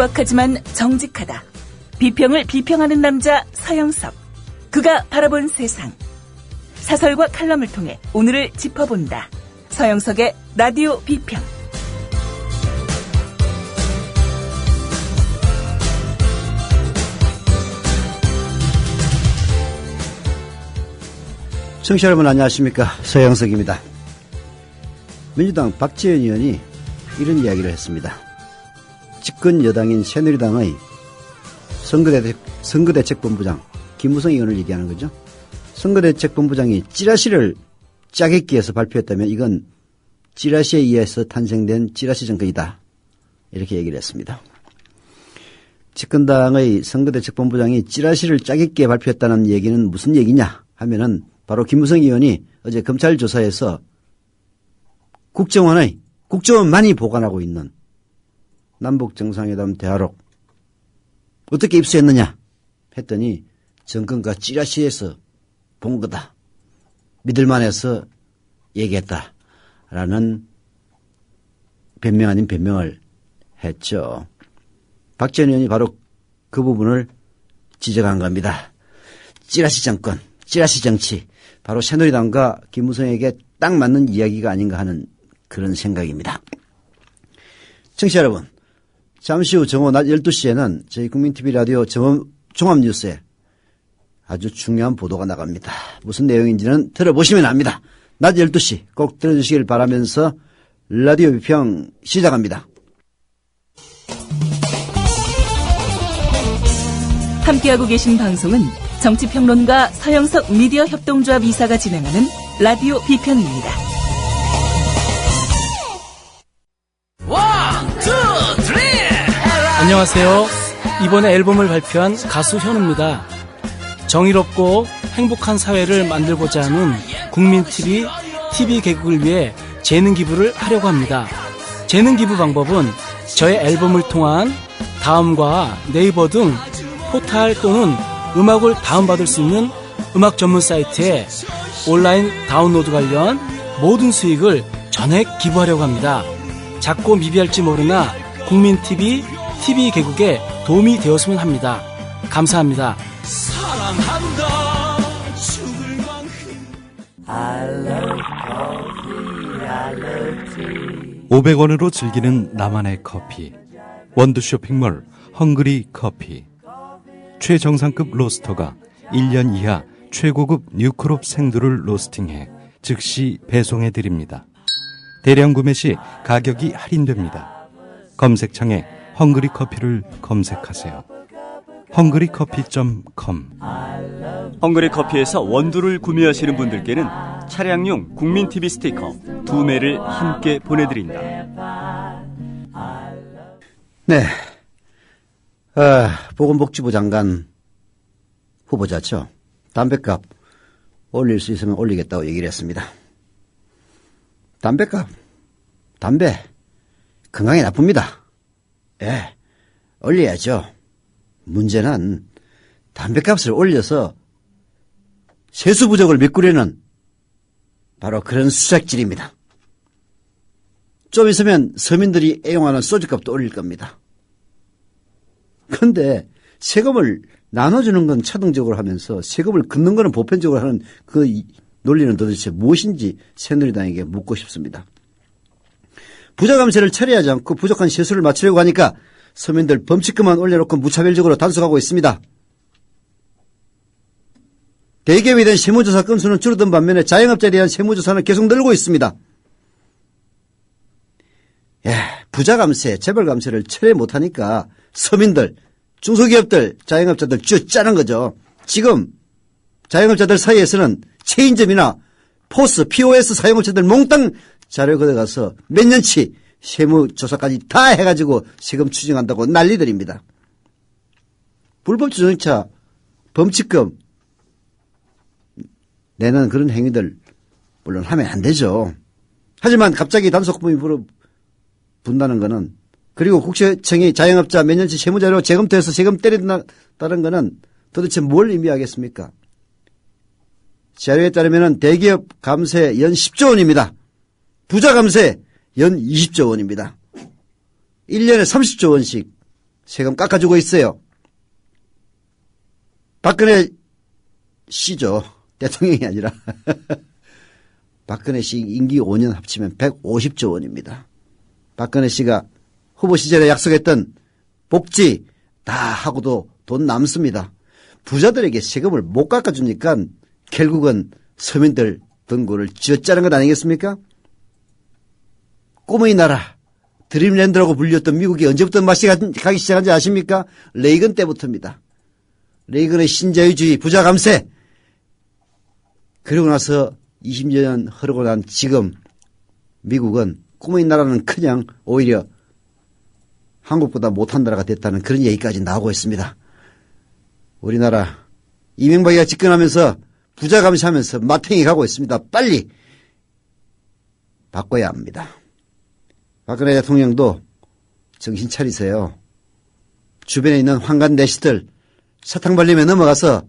투박하지만 정직하다. 비평을 비평하는 남자 서영석. 그가 바라본 세상. 사설과 칼럼을 통해 오늘을 짚어본다. 서영석의 라디오 비평. 청취자 여러분 안녕하십니까, 서영석입니다. 민주당 박지원 의원이 이런 이야기를 했습니다. 집권 여당인 새누리당의 선거대책본부장 김무성 의원을 얘기하는 거죠. 선거대책본부장이 찌라시를 짜깁기 위해서 발표했다면 이건 찌라시에 의해서 탄생된 찌라시 정권이다, 이렇게 얘기를 했습니다. 집권당의 선거대책본부장이 찌라시를 짜깁기에 발표했다는 얘기는 무슨 얘기냐 하면은 바로 김무성 의원이 어제 검찰 조사에서 국정원만이 보관하고 있는 남북정상회담 대화록 어떻게 입수했느냐 했더니 정권과 찌라시에서 본 거다, 믿을만해서 얘기했다라는 변명 아닌 변명을 했죠. 박지원 의원이 바로 그 부분을 지적한 겁니다. 찌라시 정권, 찌라시 정치, 바로 새누리당과 김무성에게 딱 맞는 이야기가 아닌가 하는 그런 생각입니다. 청취자 여러분, 잠시 후 정오 낮 12시에는 저희 국민TV 라디오 종합뉴스에 아주 중요한 보도가 나갑니다. 무슨 내용인지는 들어보시면 압니다. 낮 12시 꼭 들어주시길 바라면서 라디오 비평 시작합니다. 함께하고 계신 방송은 정치평론가 서영석 미디어 협동조합 이사가 진행하는 라디오 비평입니다. 안녕하세요. 이번에 앨범을 발표한 가수 현우입니다. 정의롭고 행복한 사회를 만들고자 하는 국민TV TV 개국을 위해 재능 기부를 하려고 합니다. 재능 기부 방법은 저의 앨범을 통한 다음과 네이버 등 포탈 또는 음악을 다운받을 수 있는 음악 전문 사이트에 온라인 다운로드 관련 모든 수익을 전액 기부하려고 합니다. 작고 미비할지 모르나 국민TV TV 개국에 도움이 되었으면 합니다. 감사합니다. 사랑한다 죽을 만큼 I love coffee, I love tea. 500원으로 즐기는 나만의 커피. 원두 쇼핑몰 헝그리 커피. 최정상급 로스터가 1년 이하 최고급 뉴크롭 생두를 로스팅해 즉시 배송해드립니다. 대량 구매 시 가격이 할인됩니다. 검색창에 헝그리 커피를 검색하세요. 헝그리커피.com. 헝그리 커피에서 원두를 구매하시는 분들께는 차량용 국민TV 스티커 2매를 함께 보내드린다. 네. 보건복지부 장관 후보자죠. 담뱃값 올릴 수 있으면 올리겠다고 얘기를 했습니다. 담배 건강에 나쁩니다. 예, 올려야죠. 문제는 담뱃값을 올려서 세수 부족을 메꾸려는 바로 그런 수작질입니다. 좀 있으면 서민들이 애용하는 소주값도 올릴 겁니다. 그런데 세금을 나눠주는 건 차등적으로 하면서 세금을 긋는 거는 보편적으로 하는 그 논리는 도대체 무엇인지 새누리당에게 묻고 싶습니다. 부자 감세를 처리하지 않고 부족한 세수를 맞추려고 하니까 서민들 범칙금만 올려놓고 무차별적으로 단속하고 있습니다. 대기업에 대한 세무조사 건수는 줄어든 반면에 자영업자에 대한 세무조사는 계속 늘고 있습니다. 부자 감세, 재벌 감세를 처리 못하니까 서민들, 중소기업들, 자영업자들 쥐어짜는 거죠. 지금 자영업자들 사이에서는 체인점이나 포스, POS 사용업체들 몽땅 자료 걷어가서 몇 년치 세무조사까지 다 해가지고 세금 추징한다고 난리들입니다. 불법 주정차, 범칙금 내는 그런 행위들 물론 하면 안 되죠. 하지만 갑자기 단속범위 분다는 거는, 그리고 국세청이 자영업자 몇 년치 세무자료 재검토해서 세금 때린다는 거는 도대체 뭘 의미하겠습니까? 자료에 따르면 대기업 감세 연 10조 원입니다. 부자 감세 연 20조 원입니다. 1년에 30조 원씩 세금 깎아주고 있어요. 박근혜 씨죠. 대통령이 아니라. 박근혜 씨 임기 5년 합치면 150조 원입니다. 박근혜 씨가 후보 시절에 약속했던 복지 다 하고도 돈 남습니다. 부자들에게 세금을 못 깎아주니까 결국은 서민들 등골을 쥐어짜는 것 아니겠습니까? 꿈의 나라 드림랜드라고 불렸던 미국이 언제부터 맛이 가기 시작한지 아십니까? 레이건 때부터입니다. 레이건의 신자유주의 부자 감세 그리고 나서 20여 년 흐르고 난 지금 미국은 꿈의 나라는 그냥 오히려 한국보다 못한 나라가 됐다는 그런 얘기까지 나오고 있습니다. 우리나라 이명박이가 집권하면서 부자 감시하면서 마탱이 가고 있습니다. 빨리 바꿔야 합니다. 박근혜 대통령도 정신 차리세요. 주변에 있는 황간 내시들 사탕 발림에 넘어가서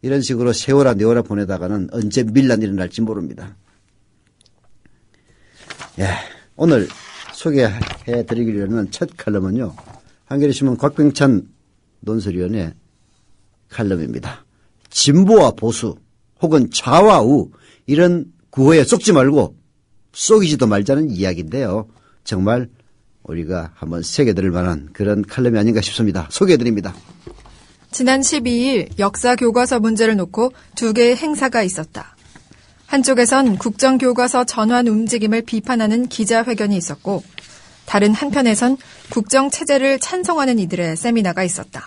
이런 식으로 세월아 내월아 보내다가는 언제 밀란 일어날지 모릅니다. 예, 오늘 소개해드리려는 첫 칼럼은요. 한겨레신문 곽병찬 논설위원의 칼럼입니다. 진보와 보수 혹은 좌와 우 이런 구호에 속지 말고 속이지도 말자는 이야기인데요. 정말 우리가 한번 새겨들을 만한 그런 칼럼이 아닌가 싶습니다. 소개해드립니다. 지난 12일 역사교과서 문제를 놓고 두 개의 행사가 있었다. 한쪽에선 국정교과서 전환 움직임을 비판하는 기자회견이 있었고 다른 한편에선 국정체제를 찬성하는 이들의 세미나가 있었다.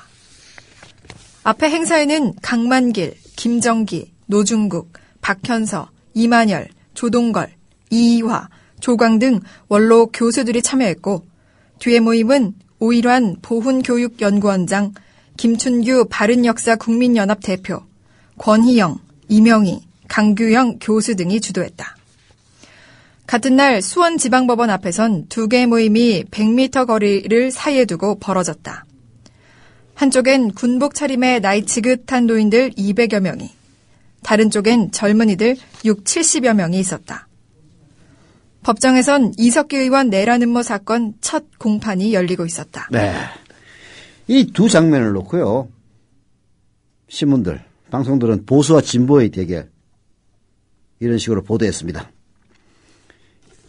앞에 행사에는 강만길, 김정기, 노중국, 박현서, 이만열, 조동걸, 이이화, 조광 등 원로 교수들이 참여했고 뒤에 모임은 오일환 보훈교육연구원장, 김춘규 바른역사 국민연합 대표, 권희영, 이명희, 강규영 교수 등이 주도했다. 같은 날 수원지방법원 앞에선 두 개의 모임이 100m 거리를 사이에 두고 벌어졌다. 한쪽엔 군복 차림의 나이 지긋한 노인들 200여 명이, 다른 쪽엔 젊은이들 6, 70여 명이 있었다. 법정에선 이석기 의원 내란 음모 사건 첫 공판이 열리고 있었다. 네, 이 두 장면을 놓고요. 신문들, 방송들은 보수와 진보의 대결 이런 식으로 보도했습니다.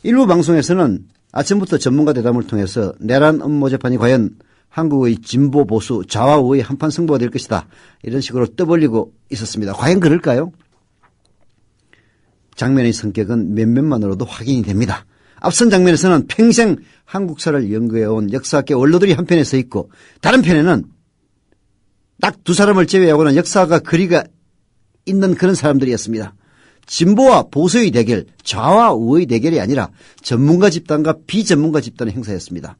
일부 방송에서는 아침부터 전문가 대담을 통해서 내란 음모 재판이 과연 한국의 진보 보수 좌와 우의 한판 승부가 될 것이다. 이런 식으로 떠벌리고 있었습니다. 과연 그럴까요? 장면의 성격은 면면만으로도 확인이 됩니다. 앞선 장면에서는 평생 한국사를 연구해온 역사학계 원로들이 한편에 서 있고 다른 편에는 딱 두 사람을 제외하고는 역사가 거리가 있는 그런 사람들이었습니다. 진보와 보수의 대결, 좌와 우의 대결이 아니라 전문가 집단과 비전문가 집단의 행사였습니다.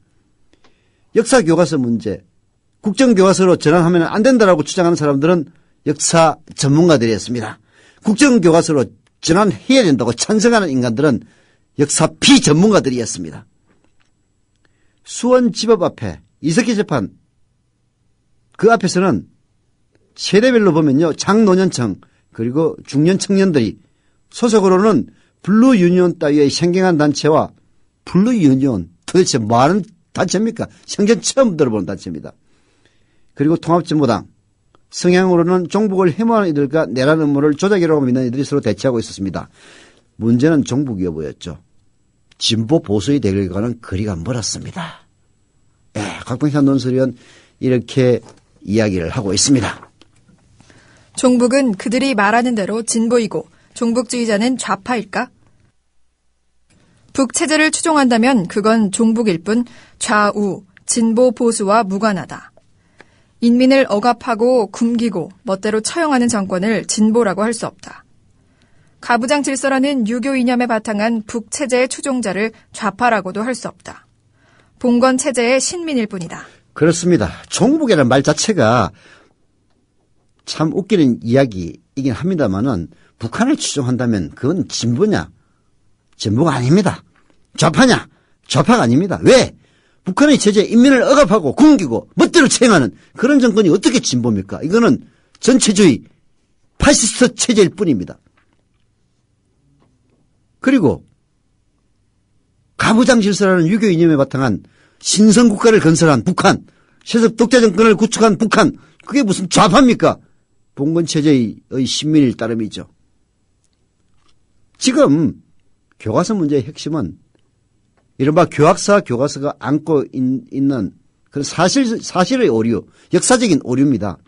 역사 교과서 문제, 국정교과서로 전환하면 안 된다라고 주장하는 사람들은 역사 전문가들이었습니다. 국정교과서로 전환해야 된다고 찬성하는 인간들은 역사 비전문가들이었습니다. 수원지법 앞에 이석기 재판, 그 앞에서는 세대별로 보면요. 장노년층 그리고 중년 청년들이 소속으로는 블루유니온 따위의 생경한 단체와 블루유니온 도대체 뭐하는 단체입니까? 생전 처음 들어보는 단체입니다. 그리고 통합진보당 성향으로는 종북을 혐오하는 이들과 내란 음모를 조작이라고 믿는 이들이 서로 대치하고 있었습니다. 문제는 종북 여부였죠. 진보 보수의 대결과는 거리가 멀었습니다. 곽병찬 논설위원 이렇게 이야기를 하고 있습니다. 종북은 그들이 말하는 대로 진보이고 종북주의자는 좌파일까? 북체제를 추종한다면 그건 종북일 뿐 좌우, 진보 보수와 무관하다. 인민을 억압하고 굶기고 멋대로 처형하는 정권을 진보라고 할 수 없다. 가부장 질서라는 유교 이념에 바탕한 북체제의 추종자를 좌파라고도 할 수 없다. 봉건 체제의 신민일 뿐이다. 그렇습니다. 종북이라는 말 자체가 참 웃기는 이야기이긴 합니다만은 북한을 추종한다면 그건 진보냐? 진보가 아닙니다. 좌파냐? 좌파가 아닙니다. 왜? 북한의 체제에 인민을 억압하고 굶기고 멋대로 처형하는 그런 정권이 어떻게 진보입니까? 이거는 전체주의 파시스트 체제일 뿐입니다. 그리고 가부장 질서라는 유교 이념에 바탕한 신성국가를 건설한 북한, 세습 독재 정권을 구축한 북한, 그게 무슨 좌파입니까? 봉건체제의 신민일 따름이죠. 지금 교과서 문제의 핵심은 이른바 교학사 교과서가 안고 있는 그런 사실의 오류, 역사적인 오류입니다.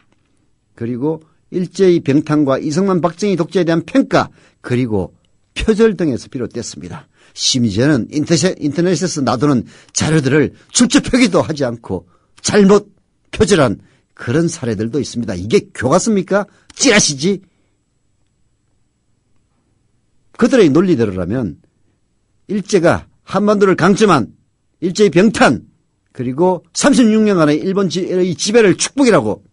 그리고 일제히 병탄과 이승만 박정희 독재에 대한 평가, 그리고 표절 등에서 비롯됐습니다. 심지어는 인터넷에서 놔두는 자료들을 출처 표기도 하지 않고 잘못 표절한 그런 사례들도 있습니다. 이게 교과서입니까? 찌라시지? 그들의 논리대로라면 일제가 한반도를 강점한 일제의 병탄, 그리고 36년간의 일본의 지배를 축복이라고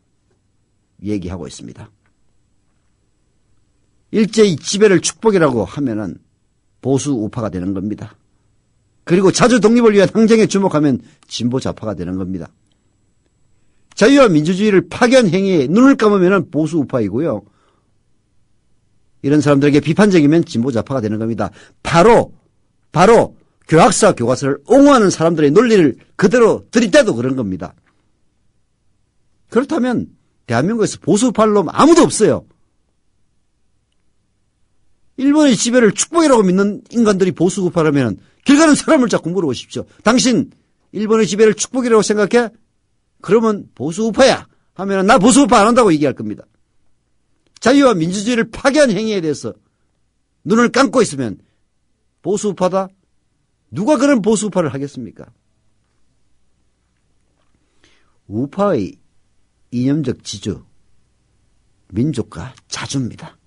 얘기하고 있습니다. 일제의 지배를 축복이라고 하면은 보수 우파가 되는 겁니다. 그리고 자주 독립을 위한 항쟁에 주목하면 진보 좌파가 되는 겁니다. 자유와 민주주의를 파괴한 행위에 눈을 감으면 보수 우파이고요. 이런 사람들에게 비판적이면 진보 좌파가 되는 겁니다. 바로 교학사 교과서를 옹호하는 사람들의 논리를 그대로 들이대도 그런 겁니다. 그렇다면 대한민국에서 보수 우파를 놈 아무도 없어요. 일본의 지배를 축복이라고 믿는 인간들이 보수 우파라면 길 가는 사람을 자꾸 물어보십시오. 당신 일본의 지배를 축복이라고 생각해? 그러면 보수 우파야 하면 나 보수 우파 안 한다고 얘기할 겁니다. 자유와 민주주의를 파괴한 행위에 대해서 눈을 감고 있으면 보수 우파다? 누가 그런 보수 우파를 하겠습니까? 우파의 이념적 지주, 민족과 자주입니다.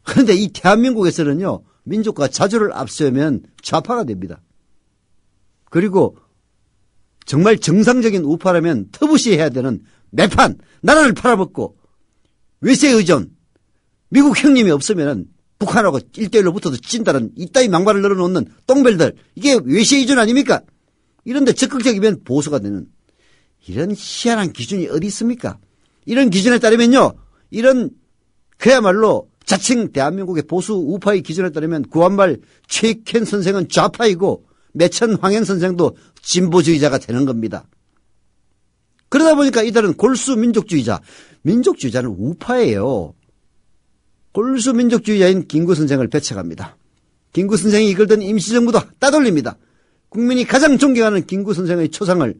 그런데 이 대한민국에서는요, 민족과 자주를 앞세우면 좌파가 됩니다. 그리고 정말 정상적인 우파라면 터부시해야 되는 매판, 나라를 팔아먹고 외세 의존, 미국 형님이 없으면 북한하고 1대1로 붙어도 찐다는 이따위 망발을 늘어놓는 똥별들, 이게 외세 의존 아닙니까? 이런데 적극적이면 보수가 되는 이런 희한한 기준이 어디 있습니까? 이런 기준에 따르면요, 이런 그야말로 자칭 대한민국의 보수 우파의 기준에 따르면 구한말 최익현 선생은 좌파이고 매천 황행 선생도 진보주의자가 되는 겁니다. 그러다 보니까 이들은 골수 민족주의자, 민족주의자는 우파예요. 골수 민족주의자인 김구 선생을 배척합니다. 김구 선생이 이끌던 임시정부도 따돌립니다. 국민이 가장 존경하는 김구 선생의 초상을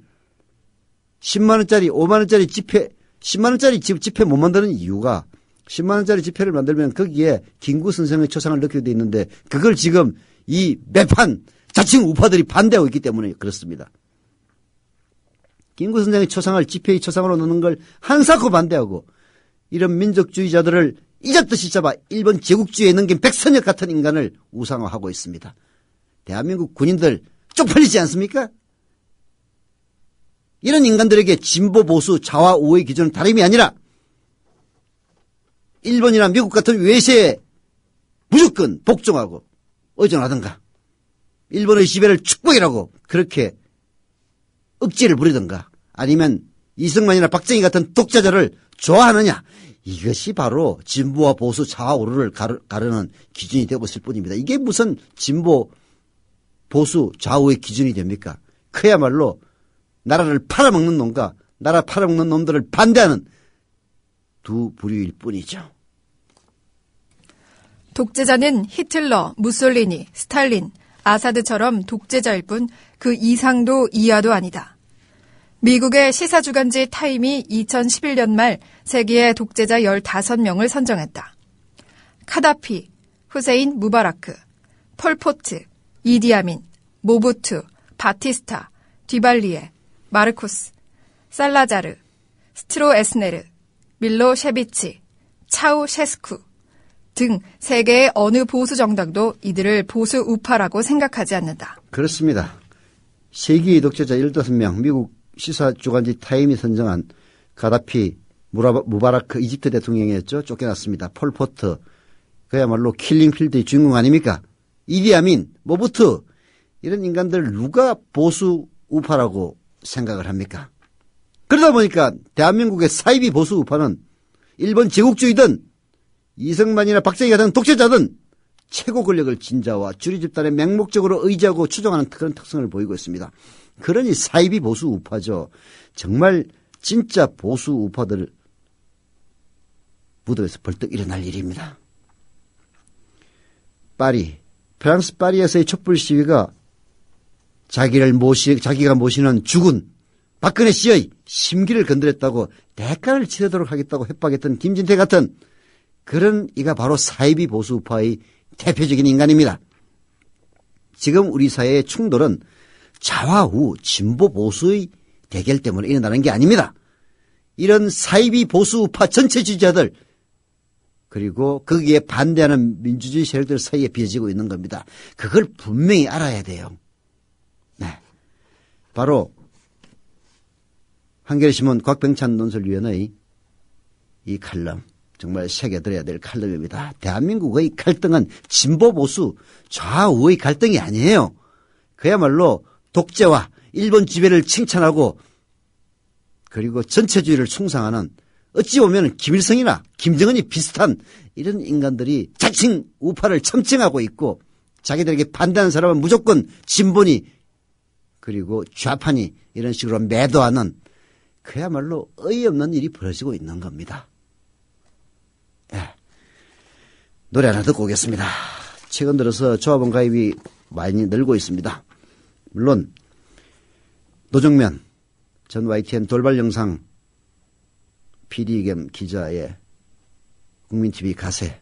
10만원짜리, 5만원짜리 지폐, 10만원짜리 지폐 못 만드는 이유가 10만원짜리 지폐를 만들면 거기에 김구 선생의 초상을 넣게 돼 있는데 그걸 지금 이 매판 자칭 우파들이 반대하고 있기 때문에 그렇습니다. 김구 선생의 초상을 지폐의 초상으로 넣는 걸 한사코 반대하고 이런 민족주의자들을 잊었듯이 잡아 일본 제국주의에 넘긴 백선엽 같은 인간을 우상화하고 있습니다. 대한민국 군인들 쪽팔리지 않습니까? 이런 인간들에게 진보 보수 좌와 우의 기준은 다름이 아니라 일본이나 미국 같은 외세에 무조건 복종하고 의존하든가 일본의 지배를 축복이라고 그렇게 억지를 부리든가 아니면 이승만이나 박정희 같은 독재자를 좋아하느냐, 이것이 바로 진보와 보수 좌와 우를 가르는 기준이 되고 있을 뿐입니다. 이게 무슨 진보 보수 좌우의 기준이 됩니까? 그야말로 나라를 팔아먹는 놈과 나라 팔아먹는 놈들을 반대하는 두 부류일 뿐이죠. 독재자는 히틀러, 무솔리니, 스탈린, 아사드처럼 독재자일 뿐 그 이상도 이하도 아니다. 미국의 시사주간지 타임이 2011년 말 세계의 독재자 15명을 선정했다. 카다피, 후세인 무바라크, 폴포트, 이디아민, 모부투, 바티스타, 뒤발리에, 마르코스, 살라자르, 스트로에스네르, 밀로셰비치, 차우셰스쿠 등 세계의 어느 보수 정당도 이들을 보수 우파라고 생각하지 않는다. 그렇습니다. 세계의 독재자 15명, 미국 시사주간지 타임이 선정한 가다피, 무바라크 이집트 대통령이었죠. 쫓겨났습니다. 폴포트, 그야말로 킬링필드의 주인공 아닙니까? 이디아민, 모부투, 이런 인간들 누가 보수 우파라고 생각을 합니까? 그러다 보니까 대한민국의 사이비 보수 우파는 일본 제국주의든 이승만이나 박정희 같은 독재자든 최고 권력을 진자와 주류 집단에 맹목적으로 의지하고 추종하는 그런 특성을 보이고 있습니다. 그러니 사이비 보수 우파죠. 정말 진짜 보수 우파들 무덤에서 벌떡 일어날 일입니다. 프랑스 파리에서의 촛불 시위가 자기가 모시는 죽은 박근혜 씨의 심기를 건드렸다고 대가를 치르도록 하겠다고 협박했던 김진태 같은 그런 이가 바로 사이비 보수 우파의 대표적인 인간입니다. 지금 우리 사회의 충돌은 좌우 진보 보수의 대결 때문에 일어나는 게 아닙니다. 이런 사이비 보수 우파 전체 지지자들 그리고 거기에 반대하는 민주주의 세력들 사이에 빚어지고 있는 겁니다. 그걸 분명히 알아야 돼요. 네, 바로 한겨레신문 곽병찬 논설위원의 이 칼럼 정말 새겨들어야 될 칼럼입니다. 대한민국의 갈등은 진보 보수 좌우의 갈등이 아니에요. 그야말로 독재와 일본 지배를 칭찬하고 그리고 전체주의를 숭상하는 어찌 보면 김일성이나 김정은이 비슷한 이런 인간들이 자칭 우파를 첨칭하고 있고 자기들에게 반대하는 사람은 무조건 진보니 그리고 좌파니 이런 식으로 매도하는 그야말로 어이없는 일이 벌어지고 있는 겁니다. 네. 노래 하나 듣고 오겠습니다. 최근 들어서 조합원 가입이 많이 늘고 있습니다. 물론 노정면 전 YTN 돌발 영상 PD 겸 기자의 국민TV 가세,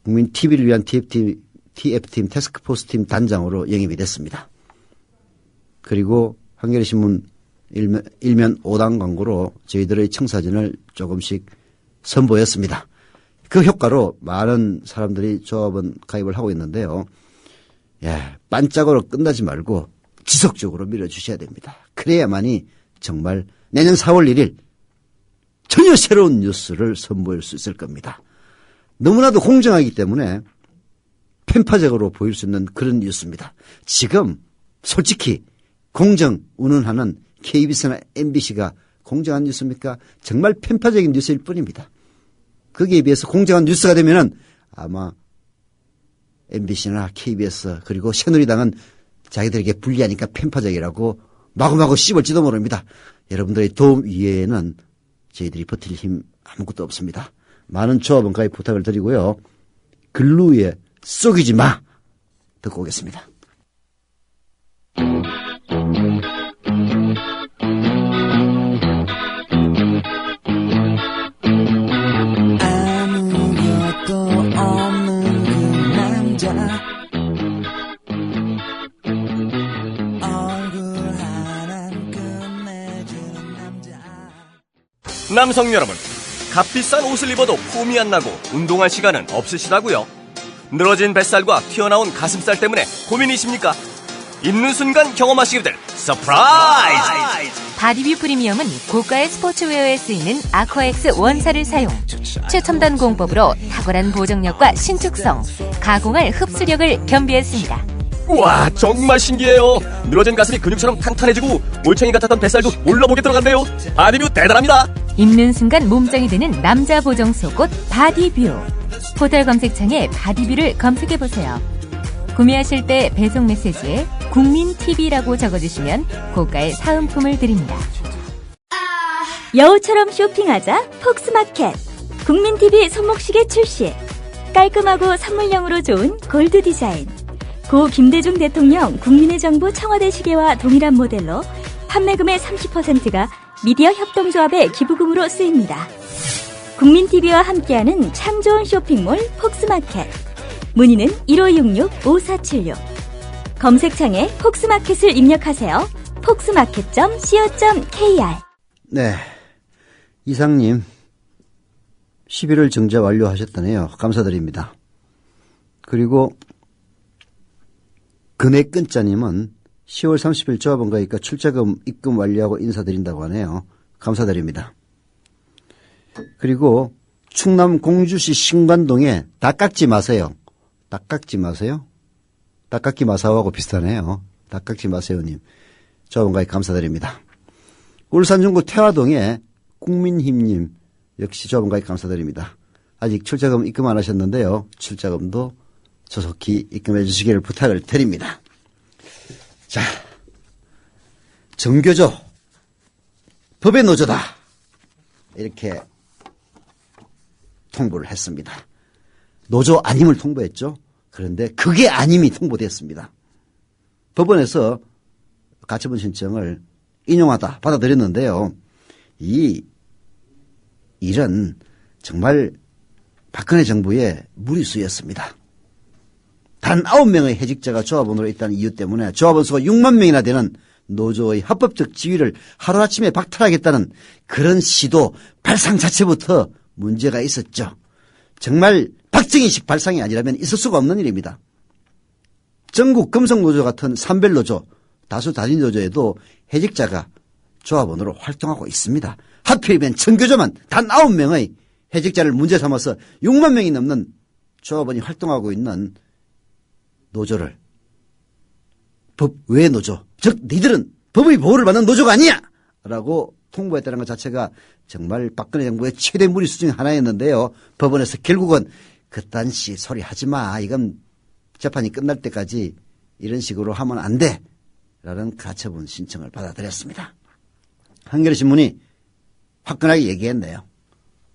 국민TV를 위한 TF팀 태스크포스팀 단장으로 영입이 됐습니다. 그리고 한겨레신문 일면 5당 광고로 저희들의 청사진을 조금씩 선보였습니다. 그 효과로 많은 사람들이 조합원 가입을 하고 있는데요. 예, 반짝으로 끝나지 말고 지속적으로 밀어주셔야 됩니다. 그래야만이 정말 내년 4월 1일 전혀 새로운 뉴스를 선보일 수 있을 겁니다. 너무나도 공정하기 때문에 편파적으로 보일 수 있는 그런 뉴스입니다. 지금 솔직히 공정 운운하는 KBS나 MBC가 공정한 뉴스입니까? 정말 편파적인 뉴스일 뿐입니다. 거기에 비해서 공정한 뉴스가 되면은 아마 MBC나 KBS 그리고 새누리당은 자기들에게 불리하니까 편파적이라고 마구마구 씹을지도 모릅니다. 여러분들의 도움 이외에는 저희들이 버틸 힘 아무것도 없습니다. 많은 조합원 가입 부탁을 드리고요. 글루에 쏘기지 마 듣고 오겠습니다. 남성 여러분, 값비싼 옷을 입어도 폼이 안 나고 운동할 시간은 없으시다고요? 늘어진 뱃살과 튀어나온 가슴살 때문에 고민이십니까? 입는 순간 경험하시기를 서프라이즈! 바디뷰 프리미엄은 고가의 스포츠웨어에 쓰이는 아쿠아엑스 원사를 사용, 최첨단 공법으로 탁월한 보정력과 신축성, 가공할 흡수력을 겸비했습니다. 우와, 정말 신기해요. 늘어진 가슴이 근육처럼 탄탄해지고 올챙이 같았던 뱃살도 올라보게 들어간대요. 바디뷰 대단합니다. 입는 순간 몸짱이 되는 남자 보정 속옷 바디뷰. 포털 검색창에 바디뷰를 검색해보세요. 구매하실 때 배송 메시지에 국민TV라고 적어주시면 고가의 사은품을 드립니다. 여우처럼 쇼핑하자 폭스마켓. 국민TV 손목시계 출시. 깔끔하고 선물용으로 좋은 골드 디자인. 고 김대중 대통령 국민의 정부 청와대 시계와 동일한 모델로 판매금의 30%가 미디어 협동조합의 기부금으로 쓰입니다. 국민TV와 함께하는 참 좋은 쇼핑몰 폭스마켓. 문의는 1566-5476. 검색창에 폭스마켓을 입력하세요. 폭스마켓.co.kr. 네, 이상님 11월 정자 완료하셨다네요. 감사드립니다. 그리고 근혜끈자님은 10월 30일 조합원 가입과 출자금 입금 완료하고 인사드린다고 하네요. 감사드립니다. 그리고 충남 공주시 신관동에 닭깎지 마세요. 닭깎지 마세요? 닭깎기 마사오하고 비슷하네요. 닭깎지 마세요님. 조합원 가입 감사드립니다. 울산 중구 태화동에 국민힘님 역시 조합원 가입 감사드립니다. 아직 출자금 입금 안 하셨는데요. 출자금도 조속히 입금해 주시기를 부탁을 드립니다. 자, 정교조, 법의 노조다. 이렇게 통보를 했습니다. 노조 아님을 통보했죠. 그런데 그게 아님이 통보됐습니다. 법원에서 가처분 신청을 인용하다 받아들였는데요. 이 일은 정말 박근혜 정부의 무리수였습니다. 단 9명의 해직자가 조합원으로 있다는 이유 때문에 조합원 수가 6만 명이나 되는 노조의 합법적 지위를 하루아침에 박탈하겠다는 그런 시도 발상 자체부터 문제가 있었죠. 정말 박정희식 발상이 아니라면 있을 수가 없는 일입니다. 전국 금속노조 같은 산별노조, 다수 단위노조에도 해직자가 조합원으로 활동하고 있습니다. 하필이면 정교조만 단 9명의 해직자를 문제 삼아서 6만 명이 넘는 조합원이 활동하고 있는 노조를 법 외 노조, 즉 니들은 법의 보호를 받는 노조가 아니야! 라고 통보했다는 것 자체가 정말 박근혜 정부의 최대 무리수 중 하나였는데요. 법원에서 결국은 그딴 시 소리 하지 마. 이건 재판이 끝날 때까지 이런 식으로 하면 안 돼. 라는 가처분 신청을 받아들였습니다. 한겨레신문이 화끈하게 얘기했네요.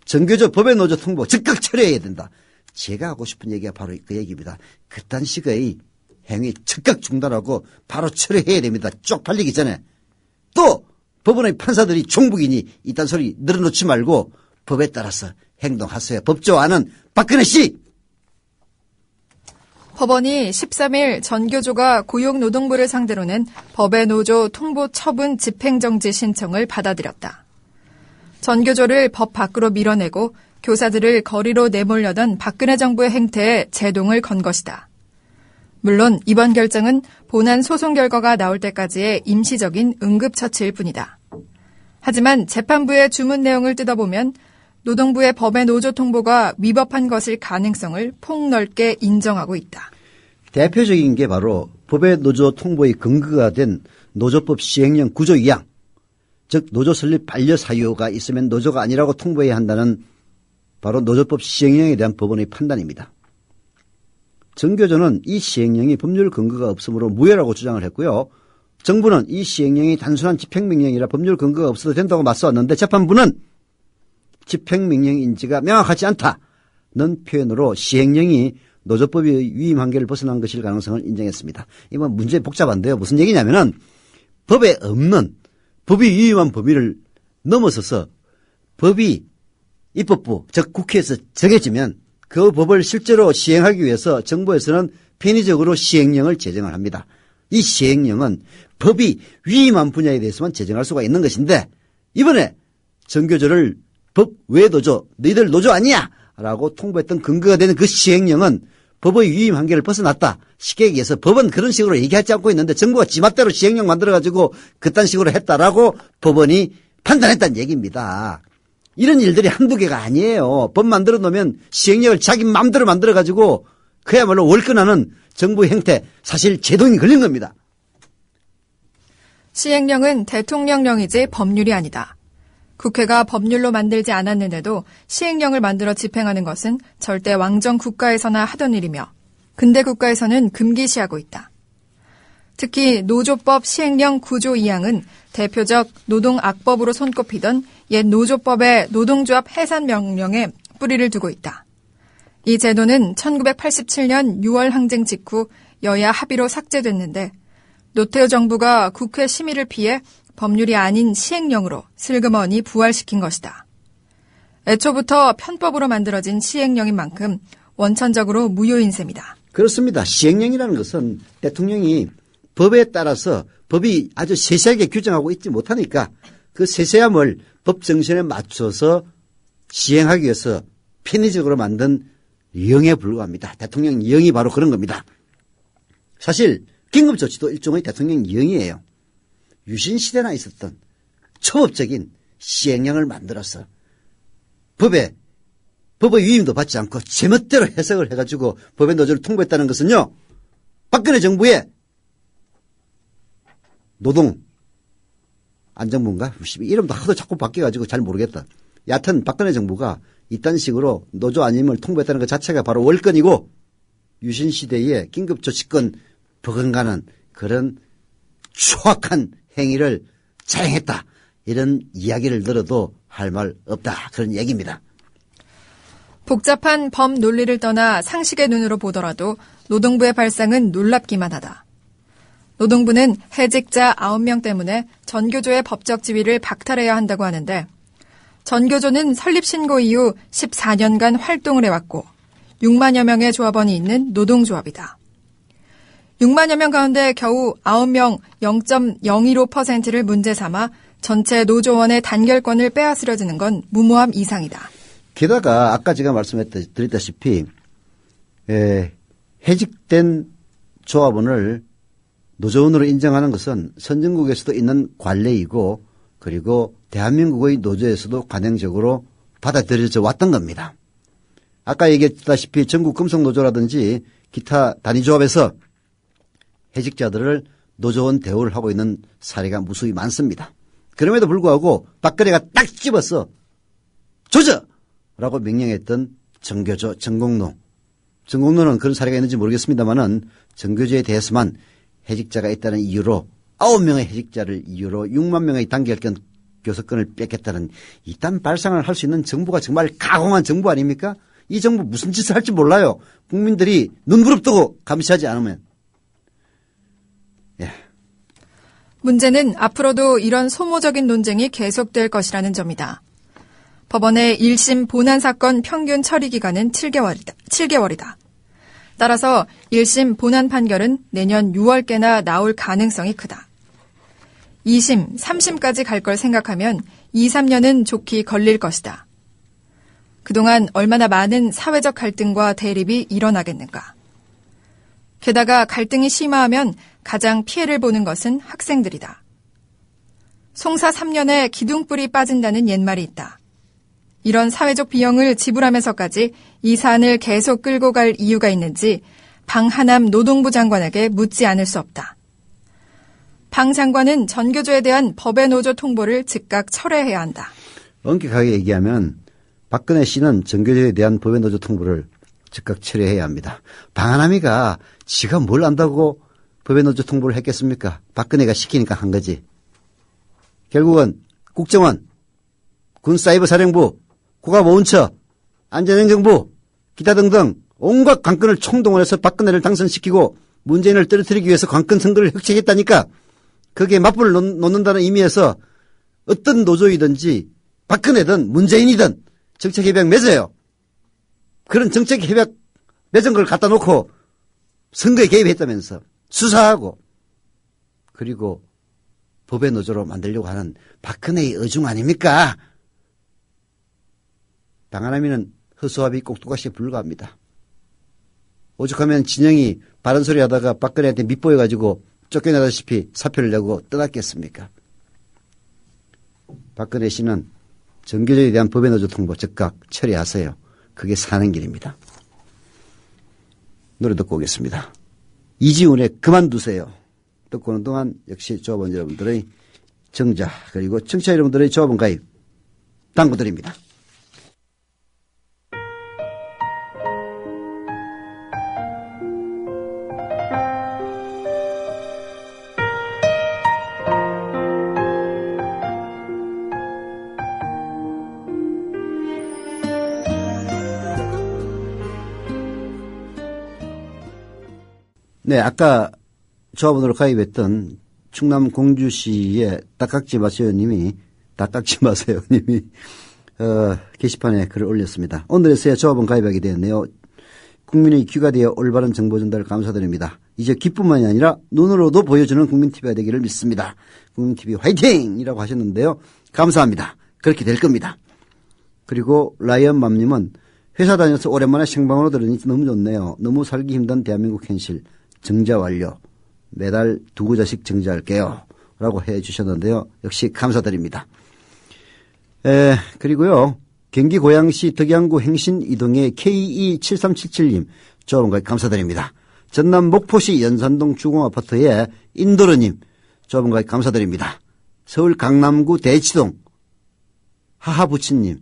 정교조 법의 노조 통보 즉각 철회해야 된다. 제가 하고 싶은 얘기가 바로 그 얘기입니다. 그딴 식의 행위 즉각 중단하고 바로 철회해야 됩니다. 쪽팔리기 전에. 또 법원의 판사들이 종북이니 이딴 소리 늘어놓지 말고 법에 따라서 행동하세요. 법조안은 박근혜 씨! 법원이 13일 전교조가 고용노동부를 상대로 낸 법의 노조 통보 처분 집행정지 신청을 받아들였다. 전교조를 법 밖으로 밀어내고 교사들을 거리로 내몰려던 박근혜 정부의 행태에 제동을 건 것이다. 물론 이번 결정은 본안 소송 결과가 나올 때까지의 임시적인 응급처치일 뿐이다. 하지만 재판부의 주문 내용을 뜯어보면 노동부의 법의 노조 통보가 위법한 것일 가능성을 폭넓게 인정하고 있다. 대표적인 게 바로 법의 노조 통보의 근거가 된 노조법 시행령 9조 2항, 즉 노조 설립 반려 사유가 있으면 노조가 아니라고 통보해야 한다는 바로 노조법 시행령에 대한 법원의 판단입니다. 정교조는 이 시행령이 법률 근거가 없으므로 무효라고 주장을 했고요. 정부는 이 시행령이 단순한 집행명령이라 법률 근거가 없어도 된다고 맞서왔는데 재판부는 집행명령 인지가 명확하지 않다는 표현으로 시행령이 노조법의 위임 한계를 벗어난 것일 가능성을 인정했습니다. 이건 문제 복잡한데요. 무슨 얘기냐면은 법에 없는 법이 위임한 범위를 넘어서서 법이 입법부, 즉 국회에서 정해지면 그 법을 실제로 시행하기 위해서 정부에서는 편의적으로 시행령을 제정을 합니다. 이 시행령은 법이 위임한 분야에 대해서만 제정할 수가 있는 것인데 이번에 정교조를 법 외 노조, 너희들 노조 아니야! 라고 통보했던 근거가 되는 그 시행령은 법의 위임 한계를 벗어났다. 쉽게 얘기해서 법은 그런 식으로 얘기하지 않고 있는데 정부가 지맛대로 시행령 만들어가지고 그딴 식으로 했다라고 법원이 판단했다는 얘기입니다. 이런 일들이 한두 개가 아니에요. 법 만들어 놓으면 시행령을 자기 마음대로 만들어가지고 그야말로 월권하는 정부의 행태, 사실 제동이 걸린 겁니다. 시행령은 대통령령이지 법률이 아니다. 국회가 법률로 만들지 않았는데도 시행령을 만들어 집행하는 것은 절대 왕정 국가에서나 하던 일이며 근대 국가에서는 금기시하고 있다. 특히 노조법 시행령 9조 2항은 대표적 노동악법으로 손꼽히던 옛 노조법의 노동조합 해산 명령에 뿌리를 두고 있다. 이 제도는 1987년 6월 항쟁 직후 여야 합의로 삭제됐는데 노태우 정부가 국회 심의를 피해 법률이 아닌 시행령으로 슬그머니 부활시킨 것이다. 애초부터 편법으로 만들어진 시행령인 만큼 원천적으로 무효인 셈이다. 그렇습니다. 시행령이라는 것은 대통령이 법에 따라서 법이 아주 세세하게 규정하고 있지 못하니까 그 세세함을 법 정신에 맞춰서 시행하기 위해서 편의적으로 만든 영에 불과합니다. 대통령 영이 바로 그런 겁니다. 사실 긴급조치도 일종의 대통령 영이에요. 유신시대나 있었던 초법적인 시행령을 만들어서 법의 위임도 받지 않고 제멋대로 해석을 해가지고 법의 노조를 통보했다는 것은요. 박근혜 정부의 노동 안정부인가? 이름도 하도 자꾸 바뀌어가지고 잘 모르겠다. 여하튼 박근혜 정부가 이딴 식으로 노조 아님을 통보했다는 것 자체가 바로 월권이고 유신시대의 긴급조치권 버금가는 그런 추악한 행위를 자행했다. 이런 이야기를 들어도 할 말 없다. 그런 얘기입니다. 복잡한 법 논리를 떠나 상식의 눈으로 보더라도 노동부의 발상은 놀랍기만 하다. 노동부는 해직자 9명 때문에 전교조의 법적 지위를 박탈해야 한다고 하는데 전교조는 설립 신고 이후 14년간 활동을 해왔고 6만여 명의 조합원이 있는 노동조합이다. 6만여 명 가운데 겨우 9명 0.015%를 문제 삼아 전체 노조원의 단결권을 빼앗으려드는 건 무모함 이상이다. 게다가 아까 제가 드렸다시피 해직된 조합원을 노조원으로 인정하는 것은 선진국에서도 있는 관례이고 그리고 대한민국의 노조에서도 관행적으로 받아들여져 왔던 겁니다. 아까 얘기했다시피 전국 금속노조라든지 기타 단위조합에서 해직자들을 노조원 대우를 하고 있는 사례가 무수히 많습니다. 그럼에도 불구하고 박근혜가 딱 집어서 조져라고 명령했던 정교조, 전공로는 그런 사례가 있는지 모르겠습니다만은 정교조에 대해서만 해직자가 있다는 이유로 9명의 해직자를 이유로 6만 명의 단결권 교섭권을 뺏겠다는 이딴 발상을 할 수 있는 정부가 정말 가공한 정부 아닙니까? 이 정부 무슨 짓을 할지 몰라요. 국민들이 눈 부릅뜨고 감시하지 않으면. 예. 문제는 앞으로도 이런 소모적인 논쟁이 계속될 것이라는 점이다. 법원의 1심 본안 사건 평균 처리 기간은 7개월이다. 따라서 1심 본안 판결은 내년 6월께나 나올 가능성이 크다. 2심, 3심까지 갈 걸 생각하면 2, 3년은 좋게 걸릴 것이다. 그동안 얼마나 많은 사회적 갈등과 대립이 일어나겠는가. 게다가 갈등이 심화하면 가장 피해를 보는 것은 학생들이다. 송사 3년에 기둥불이 빠진다는 옛말이 있다. 이런 사회적 비용을 지불하면서까지 이 사안을 계속 끌고 갈 이유가 있는지 방하남 노동부 장관에게 묻지 않을 수 없다. 방 장관은 전교조에 대한 법의 노조 통보를 즉각 철회해야 한다. 엄격하게 얘기하면 박근혜 씨는 전교조에 대한 법의 노조 통보를 즉각 철회해야 합니다. 방하남이가 지가 뭘 안다고 법의 노조 통보를 했겠습니까? 박근혜가 시키니까 한 거지. 결국은 국정원, 군사이버사령부, 국가보훈처, 안전행정부, 기타 등등 온갖 관건을 총동원해서 박근혜를 당선시키고 문재인을 떨어뜨리기 위해서 관건 선거를 획책했다니까. 거기에 맞불을 놓는다는 의미에서 어떤 노조이든지 박근혜든 문재인이든 정책협약 맺어요. 그런 정책협약 맺은 걸 갖다 놓고 선거에 개입했다면서 수사하고 그리고 법의 노조로 만들려고 하는 박근혜의 의중 아닙니까? 방하남이는 허수아비 꼭두가시에 불과합니다. 오죽하면 진영이 바른 소리 하다가 박근혜한테 밑보여가지고 쫓겨나다시피 사표를 내고 떠났겠습니까? 박근혜 씨는 전교조에 대한 법의 노조 통보 즉각 처리하세요. 그게 사는 길입니다. 노래 듣고 오겠습니다. 이지훈의 그만두세요. 듣고 오는 동안 역시 조합원 여러분들의 정자 그리고 청취자 여러분들의 조합원 가입 당부드립니다. 네, 아까 조합원으로 가입했던 충남 공주시의 딱깍지 마세요님이 게시판에 글을 올렸습니다. 오늘에서야 조합원 가입하게 되었네요. 국민의 귀가 되어 올바른 정보 전달 감사드립니다. 이제 귀뿐만이 아니라 눈으로도 보여주는 국민TV가 되기를 믿습니다. 국민TV 화이팅! 이라고 하셨는데요. 감사합니다. 그렇게 될 겁니다. 그리고 라이언맘님은 회사 다녀서 오랜만에 생방으로 들으니 너무 좋네요. 너무 살기 힘든 대한민국 현실. 정자 완료. 매달 2자씩 정자할게요. 라고 해 주셨는데요. 역시 감사드립니다. 그리고요. 경기 고양시 덕양구 행신 이동의 KE7377님 조합원과 감사드립니다. 전남 목포시 연산동 주공아파트의 인도르님 조합원과 감사드립니다. 서울 강남구 대치동 하하부친님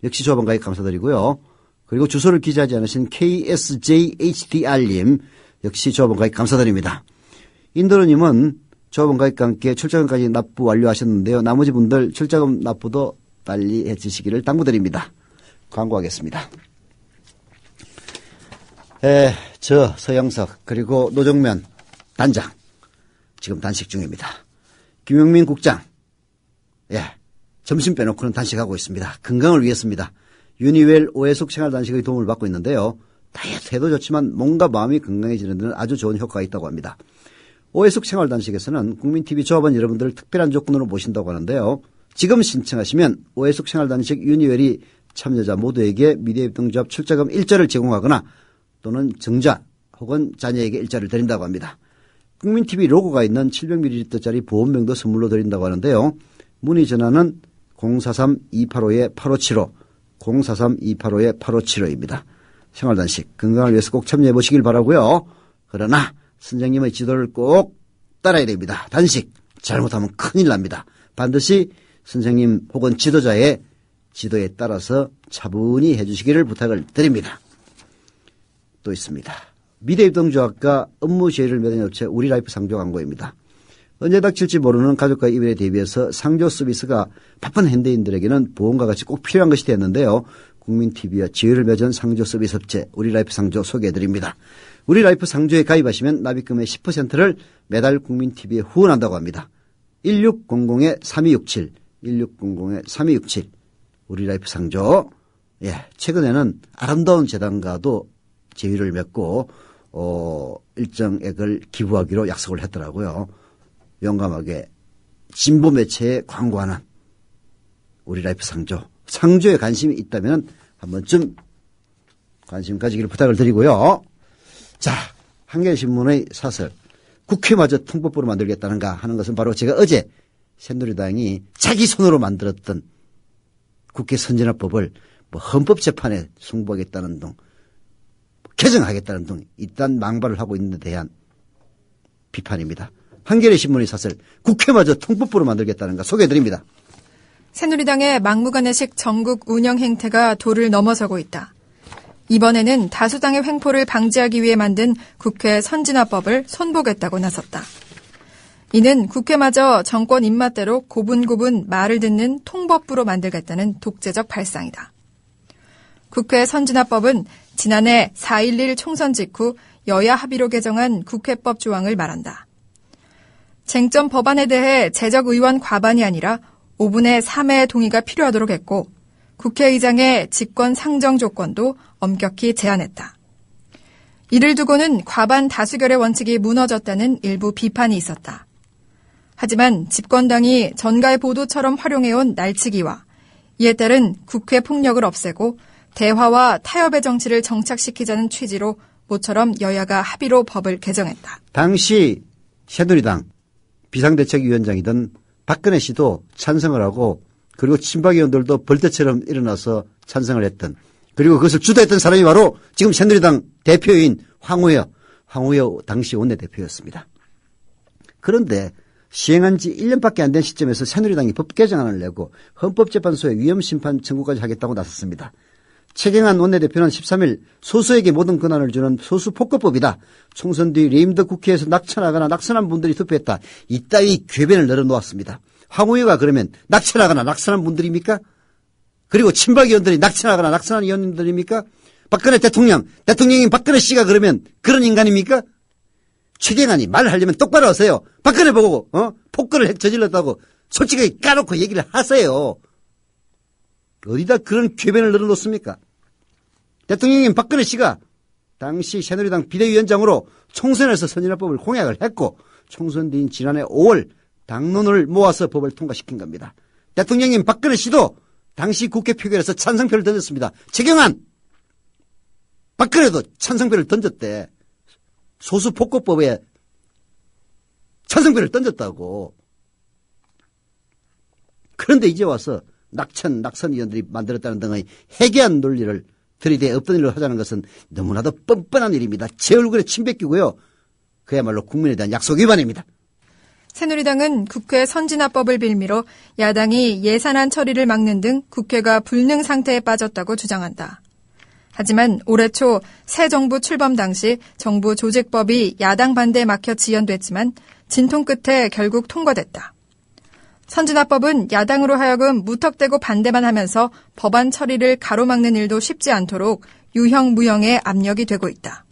역시 조합원과 감사드리고요. 그리고 주소를 기재하지 않으신 KSJHDR님 역시 조합원과 감사드립니다. 인도르님은 조합원과 함께 출자금까지 납부 완료하셨는데요. 나머지 분들 출자금 납부도 빨리 해주시기를 당부드립니다. 광고하겠습니다. 저 서영석 그리고 노정면 단장 지금 단식 중입니다. 김용민 국장 점심 빼놓고는 단식하고 있습니다. 건강을 위해서입니다. 유니웰 오해숙 생활단식의 도움을 받고 있는데요. 다이어트해도 좋지만 몸과 마음이 건강해지는 데는 아주 좋은 효과가 있다고 합니다. 오해숙 생활단식에서는 국민TV 조합원 여러분들을 특별한 조건으로 모신다고 하는데요. 지금 신청하시면 오해숙 생활단식 유니웰이 참여자 모두에게 미디어협동조합 출자금 1자를 제공하거나 또는 정자 혹은 자녀에게 일자를 드린다고 합니다. 국민TV 로고가 있는 700ml짜리 보온병도 선물로 드린다고 하는데요. 문의 전화는 043-285-8575, 043-285-8575입니다. 생활단식 건강을 위해서 꼭 참여해 보시길 바라고요. 그러나 선생님의 지도를 꼭 따라야 됩니다. 단식 잘못하면 큰일 납니다. 반드시 선생님 혹은 지도자의 지도에 따라서 차분히 해주시기를 부탁을 드립니다. 또 있습니다. 미래협동조합과 업무 제의를 매는 업체 우리라이프 상조 광고입니다. 언제 닥칠지 모르는 가족과 이별에 대비해서 상조 서비스가 바쁜 현대인들에게는 보험과 같이 꼭 필요한 것이 되었는데요. 국민TV와 제휴를 맺은 상조 서비스 업체 우리라이프 상조 소개해드립니다. 우리라이프 상조에 가입하시면 납입금의 10%를 매달 국민TV에 후원한다고 합니다. 1600-3267, 1600-3267 우리라이프 상조. 최근에는 아름다운 재단과도 제휴를 맺고 일정액을 기부하기로 약속을 했더라고요. 용감하게 진보 매체에 광고하는 우리라이프 상조. 상조에 관심이 있다면 한 번쯤 관심 가지기를 부탁을 드리고요. 자, 한겨레신문의 사설. 국회마저 통법부로 만들겠다는가 하는 것은 바로 제가 어제 새누리당이 자기 손으로 만들었던 국회 선진화법을 헌법재판에 승부하겠다는 등 개정하겠다는 등 이딴 망발을 하고 있는 데 대한 비판입니다. 한겨레신문의 사설. 국회마저 통법부로 만들겠다는가 소개해드립니다. 새누리당의 막무가내식 전국 운영 행태가 도를 넘어서고 있다. 이번에는 다수당의 횡포를 방지하기 위해 만든 국회 선진화법을 손보겠다고 나섰다. 이는 국회마저 정권 입맛대로 고분고분 말을 듣는 통법부로 만들겠다는 독재적 발상이다. 국회 선진화법은 지난해 4.11 총선 직후 여야 합의로 개정한 국회법 조항을 말한다. 쟁점 법안에 대해 재적 의원 과반이 아니라 5분의 3의 동의가 필요하도록 했고 국회의장의 직권 상정 조건도 엄격히 제한했다. 이를 두고는 과반 다수결의 원칙이 무너졌다는 일부 비판이 있었다. 하지만 집권당이 전가의 보도처럼 활용해온 날치기와 이에 따른 국회 폭력을 없애고 대화와 타협의 정치를 정착시키자는 취지로 모처럼 여야가 합의로 법을 개정했다. 당시 새누리당 비상대책위원장이던 박근혜 씨도 찬성을 하고 그리고 친박 의원들도 벌떼처럼 일어나서 찬성을 했던 그리고 그것을 주도했던 사람이 바로 지금 새누리당 대표인 황우여 당시 원내대표였습니다. 그런데 시행한 지 1년밖에 안 된 시점에서 새누리당이 법 개정안을 내고 헌법재판소에 위헌심판 청구까지 하겠다고 나섰습니다. 최경환 원내대표는 13일 소수에게 모든 권한을 주는 소수폭거법이다. 총선 뒤 레임덕 국회에서 낙천하거나 낙선한 분들이 투표했다. 이따위 궤변을 늘어놓았습니다. 황우여가 그러면 낙천하거나 낙선한 분들입니까? 그리고 친박 의원들이 낙천하거나 낙선한 의원님들입니까? 박근혜 대통령인 박근혜 씨가 그러면 그런 인간입니까? 최경환이 말하려면 똑바로 하세요. 박근혜 보고 폭거를 저질렀다고 솔직하게 까놓고 얘기를 하세요. 어디다 그런 궤변을 늘어놓습니까? 대통령인 박근혜 씨가 당시 새누리당 비대위원장으로 총선에서 선진화법을 공약을 했고 총선 뒤인 지난해 5월 당론을 모아서 법을 통과시킨 겁니다. 대통령인 박근혜 씨도 당시 국회 표결에서 찬성표를 던졌습니다. 최경환, 박근혜도 찬성표를 던졌대. 소수폭거법에 찬성표를 던졌다고. 그런데 이제 와서 낙선 의원들이 만들었다는 등의 해괴한 논리를 들이대 없던 일로 하자는 것은 너무나도 뻔뻔한 일입니다. 제 얼굴에 침 뱉기고요. 그야말로 국민에 대한 약속 위반입니다. 새누리당은 국회 선진화법을 빌미로 야당이 예산안 처리를 막는 등 국회가 불능 상태에 빠졌다고 주장한다. 하지만 올해 초 새 정부 출범 당시 정부 조직법이 야당 반대에 막혀 지연됐지만 진통 끝에 결국 통과됐다. 선진화법은 야당으로 하여금 무턱대고 반대만 하면서 법안 처리를 가로막는 일도 쉽지 않도록 유형 무형의 압력이 되고 있다.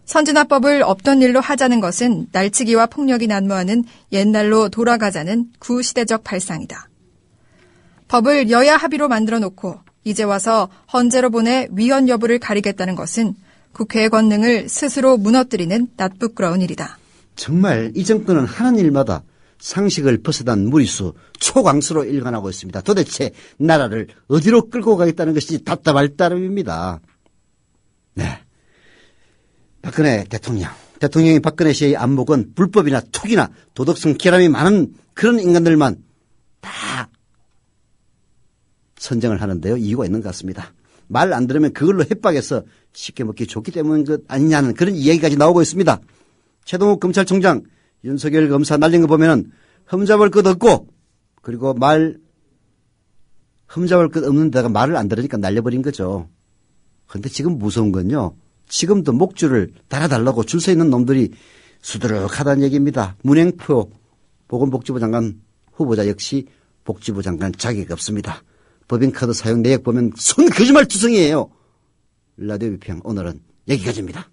선진화법을 없던 일로 하자는 것은 날치기와 폭력이 난무하는 옛날로 돌아가자는 구시대적 발상이다. 법을 여야 합의로 만들어 놓고 이제 와서 헌재로 보내 위헌 여부를 가리겠다는 것은 국회의 권능을 스스로 무너뜨리는 낯부끄러운 일이다. 정말 이 정권은 하는 일마다 상식을 벗어난 무리수, 초강수로 일관하고 있습니다. 도대체 나라를 어디로 끌고 가겠다는 것이 답답할 따름입니다. 네. 박근혜 대통령이 박근혜 씨의 안목은 불법이나 투기나 도덕성 결함이 많은 그런 인간들만 다 선정을 하는데요. 이유가 있는 것 같습니다. 말 안 들으면 그걸로 협박해서 쉽게 먹기 좋기 때문인 것 아니냐는 그런 이야기까지 나오고 있습니다. 최동욱 검찰총장, 윤석열 검사 날린 거 보면은 흠잡을 것 없고, 그리고 흠잡을 것 없는 데다가 말을 안 들으니까 날려버린 거죠. 그런데 지금 무서운 건요. 지금도 목줄을 달아달라고 줄 서 있는 놈들이 수두룩하다는 얘기입니다. 문행표 보건복지부 장관 후보자 역시 복지부 장관 자격이 없습니다. 법인카드 사용 내역 보면 손 거짓말 투성이에요. 라디오 비평 오늘은 여기까지입니다.